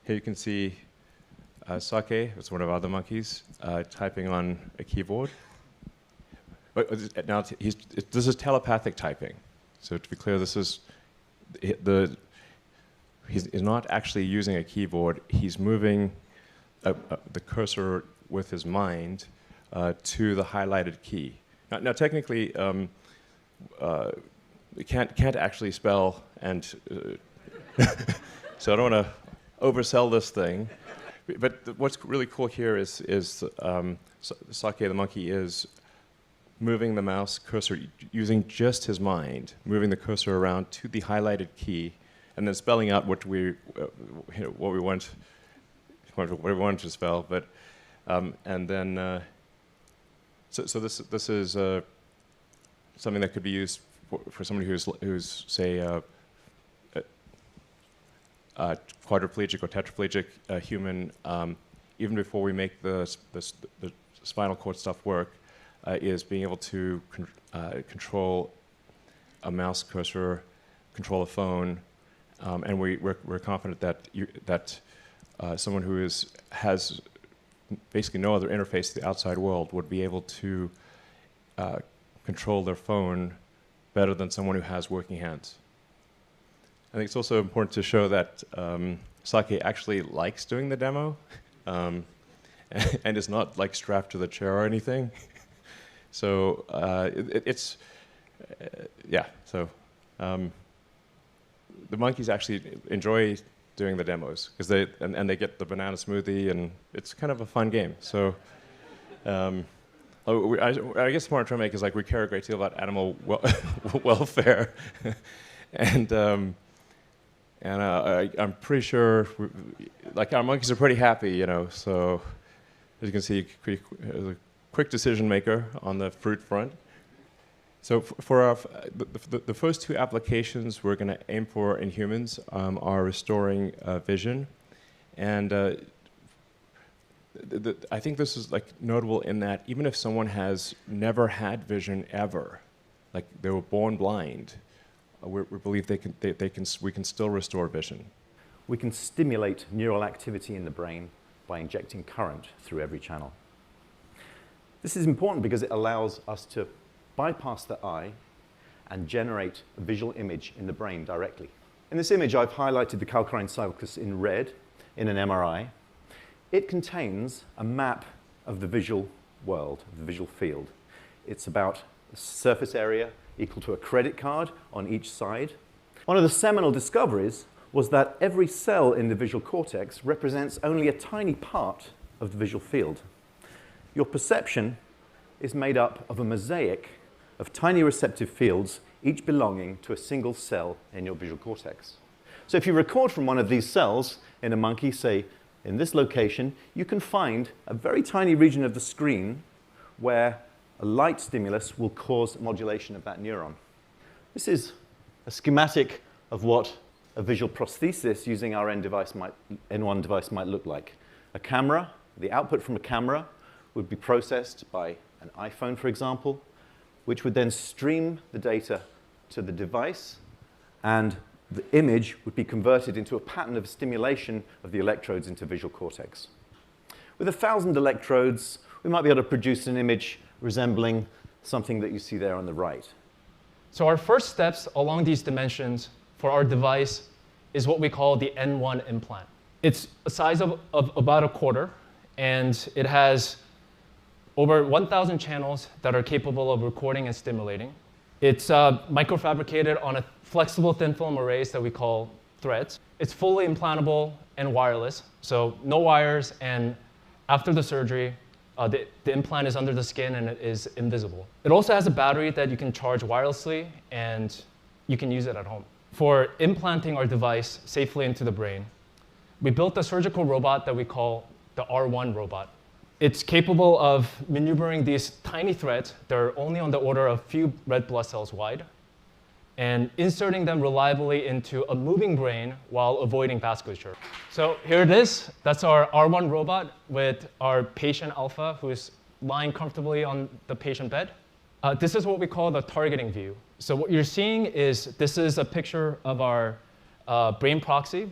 here you can see Sake, it's one of our other monkeys, typing on a keyboard. But now this is telepathic typing. So to be clear, this is he's not actually using a keyboard. He's moving the cursor with his mind to the highlighted key. Now technically, we can't actually spell, and so I don't want to oversell this thing. But what's really cool here is Sake the monkey is moving the mouse cursor using just his mind, moving the cursor around to the highlighted key, and then spelling out what we want to spell. But and then so this is something that could be used for somebody who's say quadriplegic or tetraplegic human, even before we make the spinal cord stuff work, is being able to control a mouse cursor, control a phone, and we're confident that someone who has basically no other interface to the outside world would be able to control their phone better than someone who has working hands. I think it's also important to show that Sake actually likes doing the demo, and is not like strapped to the chair or anything. So yeah. So the monkeys actually enjoy doing the demos because they get the banana smoothie, and it's kind of a fun game. So I guess what I'm trying to make is like we care a great deal about animal welfare, and I'm pretty sure like our monkeys are pretty happy, you know. So as you can see, a quick decision maker on the fruit front. So for the first two applications we're going to aim for in humans are restoring vision, and I think this is like notable in that even if someone has never had vision ever, like they were born blind, we believe we can still restore vision. We can stimulate neural activity in the brain by injecting current through every channel. This is important because it allows us to bypass the eye and generate a visual image in the brain directly. In this image, I've highlighted the calcarine sulcus in red in an MRI. It contains a map of the visual world, the visual field. It's about a surface area equal to a credit card on each side. One of the seminal discoveries was that every cell in the visual cortex represents only a tiny part of the visual field. Your perception is made up of a mosaic of tiny receptive fields, each belonging to a single cell in your visual cortex. So if you record from one of these cells in a monkey, say in this location, you can find a very tiny region of the screen where a light stimulus will cause modulation of that neuron. This is a schematic of what a visual prosthesis using our N1 device might look like. A camera, the output from a camera would be processed by an iPhone, for example, which would then stream the data to the device, and the image would be converted into a pattern of stimulation of the electrodes into visual cortex. With 1,000 electrodes, we might be able to produce an image resembling something that you see there on the right. So our first steps along these dimensions for our device is what we call the N1 implant. It's a size of about a quarter, and it has over 1,000 channels that are capable of recording and stimulating. It's microfabricated on a flexible thin film arrays that we call threads. It's fully implantable and wireless, so no wires, and after the surgery, the implant is under the skin and it is invisible. It also has a battery that you can charge wirelessly, and you can use it at home. For implanting our device safely into the brain, we built a surgical robot that we call the R1 robot. It's capable of maneuvering these tiny threads that are only on the order of a few red blood cells wide, and inserting them reliably into a moving brain while avoiding vasculature. So here it is. That's our R1 robot with our patient Alpha, who's lying comfortably on the patient bed. This is what we call the targeting view. So what you're seeing is this is a picture of our brain proxy.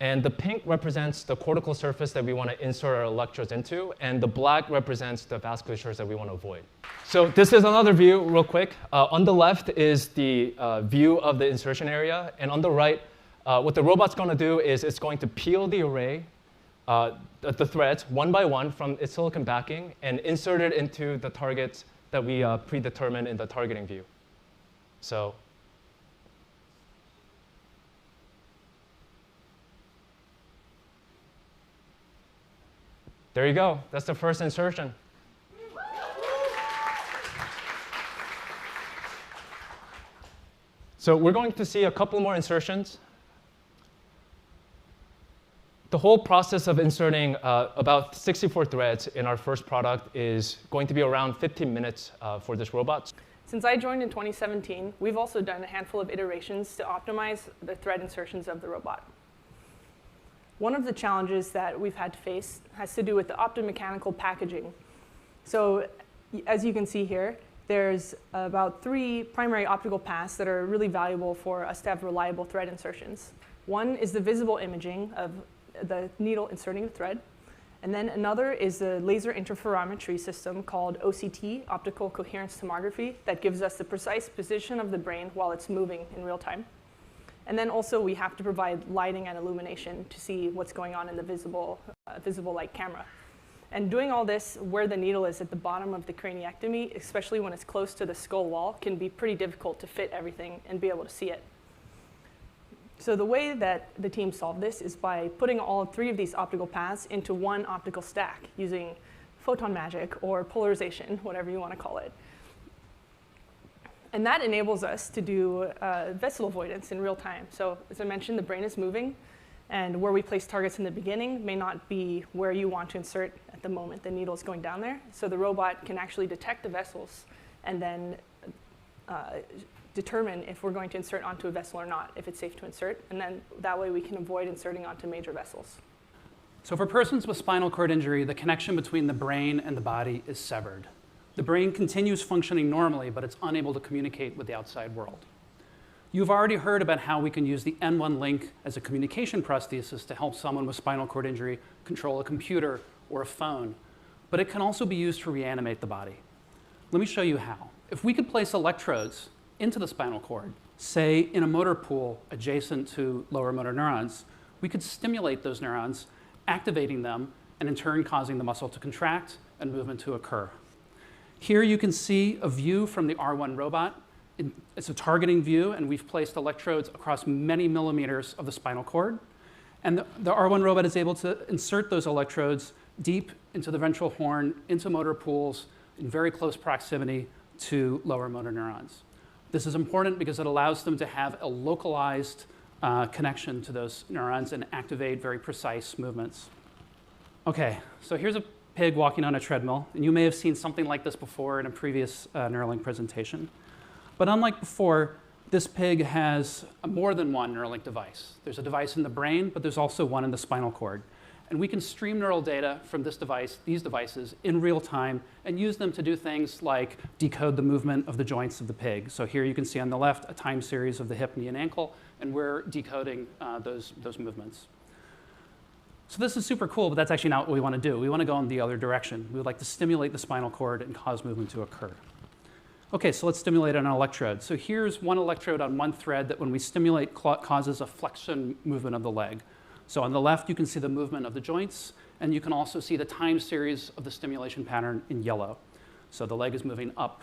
And the pink represents the cortical surface that we want to insert our electrodes into, and the black represents the vasculatures that we want to avoid. So this is another view, real quick. On the left is the view of the insertion area, and on the right, what the robot's going to do is it's going to peel the array, the threads, one by one from its silicon backing, and insert it into the targets that we predetermined in the targeting view. So there you go. That's the first insertion. So we're going to see a couple more insertions. The whole process of inserting about 64 threads in our first product is going to be around 15 minutes for this robot. Since I joined in 2017, we've also done a handful of iterations to optimize the thread insertions of the robot. One of the challenges that we've had to face has to do with the optomechanical packaging. So as you can see here, there's about 3 primary optical paths that are really valuable for us to have reliable thread insertions. One is the visible imaging of the needle inserting the thread. And then another is the laser interferometry system called OCT, optical coherence tomography, that gives us the precise position of the brain while it's moving in real time. And then also we have to provide lighting and illumination to see what's going on in the visible light camera. And doing all this where the needle is at the bottom of the craniectomy, especially when it's close to the skull wall, can be pretty difficult to fit everything and be able to see it. So the way that the team solved this is by putting all 3 of these optical paths into one optical stack using photon magic or polarization, whatever you want to call it. And that enables us to do vessel avoidance in real time. So as I mentioned, the brain is moving, and where we place targets in the beginning may not be where you want to insert at the moment the needle is going down there. So the robot can actually detect the vessels and then determine if we're going to insert onto a vessel or not, if it's safe to insert. And then that way we can avoid inserting onto major vessels. So for persons with spinal cord injury, the connection between the brain and the body is severed. The brain continues functioning normally, but it's unable to communicate with the outside world. You've already heard about how we can use the N1 link as a communication prosthesis to help someone with spinal cord injury control a computer or a phone, but it can also be used to reanimate the body. Let me show you how. If we could place electrodes into the spinal cord, say in a motor pool adjacent to lower motor neurons, we could stimulate those neurons, activating them, and in turn causing the muscle to contract and movement to occur. Here you can see a view from the R1 robot. It's a targeting view, and we've placed electrodes across many millimeters of the spinal cord. And the R1 robot is able to insert those electrodes deep into the ventral horn, into motor pools, in very close proximity to lower motor neurons. This is important because it allows them to have a localized connection to those neurons and activate very precise movements. Okay, so here's a pig walking on a treadmill, and you may have seen something like this before in a previous Neuralink presentation. But unlike before, this pig has more than one Neuralink device. There's a device in the brain, but there's also one in the spinal cord. And we can stream neural data from this device, these devices, in real time and use them to do things like decode the movement of the joints of the pig. So here you can see on the left a time series of the hip, knee, and ankle, and we're decoding those movements. So this is super cool, but that's actually not what we want to do. We want to go in the other direction. We would like to stimulate the spinal cord and cause movement to occur. Okay, so let's stimulate an electrode. So here's one electrode on one thread that when we stimulate causes a flexion movement of the leg. So on the left, you can see the movement of the joints, and you can also see the time series of the stimulation pattern in yellow. So the leg is moving up.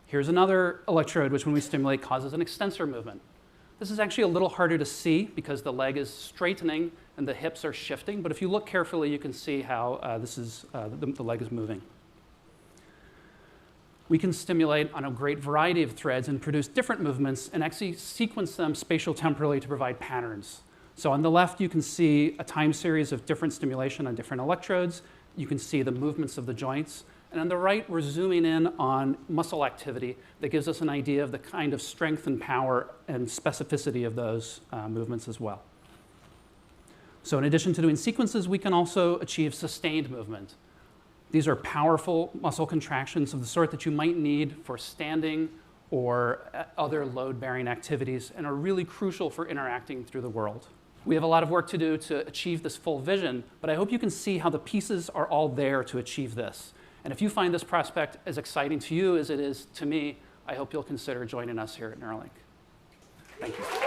Here's another electrode, which when we stimulate causes an extensor movement. This is actually a little harder to see because the leg is straightening and the hips are shifting, but if you look carefully, you can see how the leg is moving. We can stimulate on a great variety of threads and produce different movements and actually sequence them spatial-temporally to provide patterns. So on the left, you can see a time series of different stimulation on different electrodes. You can see the movements of the joints. And on the right, we're zooming in on muscle activity that gives us an idea of the kind of strength and power and specificity of those movements as well. So in addition to doing sequences, we can also achieve sustained movement. These are powerful muscle contractions of the sort that you might need for standing or other load-bearing activities and are really crucial for interacting through the world. We have a lot of work to do to achieve this full vision, but I hope you can see how the pieces are all there to achieve this. And if you find this prospect as exciting to you as it is to me, I hope you'll consider joining us here at Neuralink. Thank you.